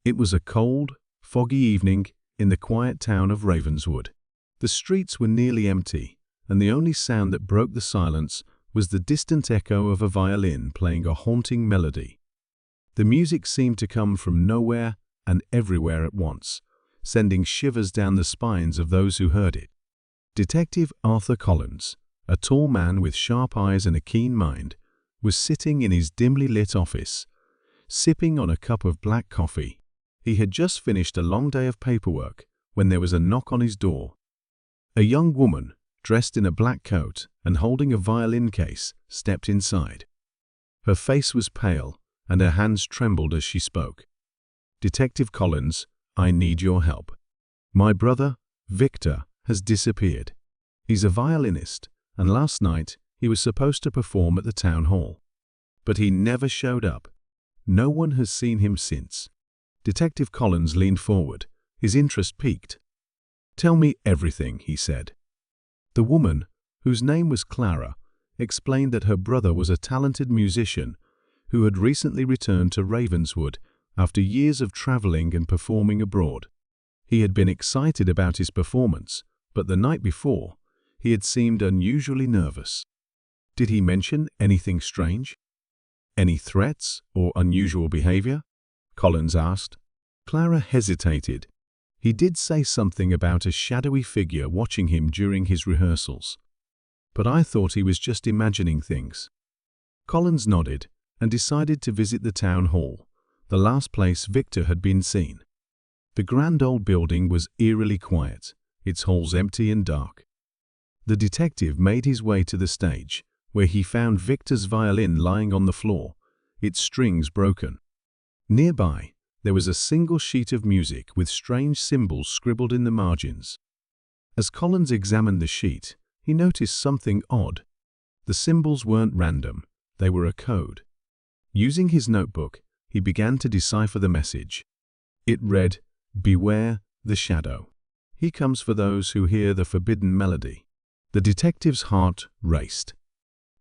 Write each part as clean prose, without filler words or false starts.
It was a cold, foggy evening in the quiet town of Ravenswood. The streets were nearly empty, and the only sound that broke the silence was the distant echo of a violin playing a haunting melody. The music seemed to come from nowhere and everywhere at once, sending shivers down the spines of those who heard it. Detective Arthur Collins, a tall man with sharp eyes and a keen mind, was sitting in his dimly lit office, sipping on a cup of black coffee. He had just finished a long day of paperwork when there was a knock on his door. A young woman, dressed in a black coat and holding a violin case, stepped inside. Her face was pale, and her hands trembled as she spoke. "Detective Collins, I need your help. My brother, Victor, has disappeared. He's a violinist, and last night he was supposed to perform at the town hall. But he never showed up. No one has seen him since." Detective Collins leaned forward, his interest piqued. "Tell me everything," he said. The woman, whose name was Clara, explained that her brother was a talented musician who had recently returned to Ravenswood after years of traveling and performing abroad. He had been excited about his performance, but the night before, he had seemed unusually nervous. "Did he mention anything strange? Any threats or unusual behavior?" Collins asked. Clara hesitated. "He did say something about a shadowy figure watching him during his rehearsals. But I thought he was just imagining things." Collins nodded and decided to visit the town hall, the last place Victor had been seen. The grand old building was eerily quiet, its halls empty and dark. The detective made his way to the stage, where he found Victor's violin lying on the floor, its strings broken. Nearby, there was a single sheet of music with strange symbols scribbled in the margins. As Collins examined the sheet, he noticed something odd. The symbols weren't random, they were a code. Using his notebook, he began to decipher the message. It read, "Beware the shadow. He comes for those who hear the forbidden melody." The detective's heart raced.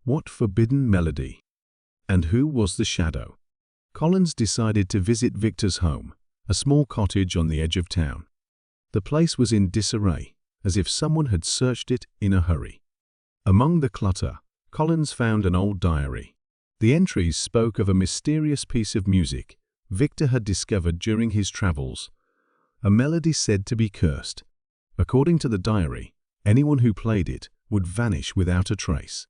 What forbidden melody? And who was the shadow? Collins decided to visit Victor's home, a small cottage on the edge of town. The place was in disarray, as if someone had searched it in a hurry. Among the clutter, Collins found an old diary. The entries spoke of a mysterious piece of music Victor had discovered during his travels, a melody said to be cursed. According to the diary, anyone who played it would vanish without a trace.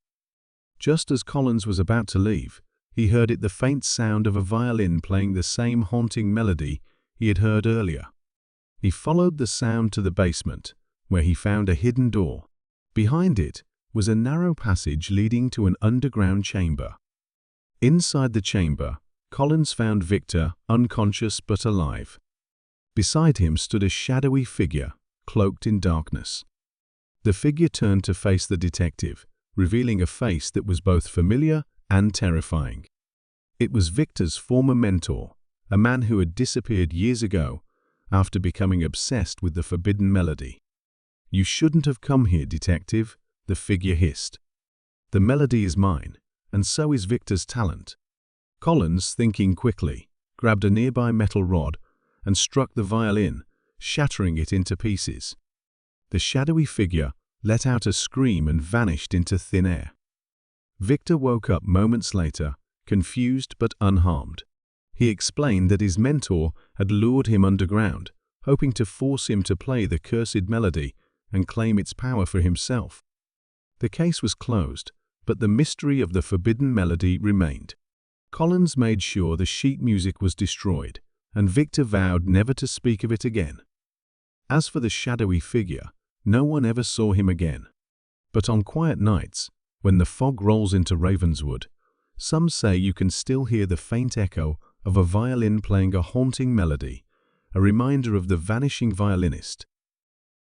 Just as Collins was about to leave, he heard the faint sound of a violin playing the same haunting melody he had heard earlier. He followed the sound to the basement, where he found a hidden door. Behind it was a narrow passage leading to an underground chamber. Inside the chamber, Collins found Victor unconscious but alive. Beside him stood a shadowy figure, cloaked in darkness. The figure turned to face the detective, revealing a face that was both familiar and terrifying. It was Victor's former mentor, a man who had disappeared years ago after becoming obsessed with the forbidden melody. "You shouldn't have come here, detective," the figure hissed. "The melody is mine, and so is Victor's talent." Collins, thinking quickly, grabbed a nearby metal rod and struck the violin, shattering it into pieces. The shadowy figure let out a scream and vanished into thin air. Victor woke up moments later, confused but unharmed. He explained that his mentor had lured him underground, hoping to force him to play the cursed melody and claim its power for himself. The case was closed, but the mystery of the forbidden melody remained. Collins made sure the sheet music was destroyed, and Victor vowed never to speak of it again. As for the shadowy figure, no one ever saw him again. But on quiet nights, when the fog rolls into Ravenswood, some say you can still hear the faint echo of a violin playing a haunting melody, a reminder of the vanishing violinist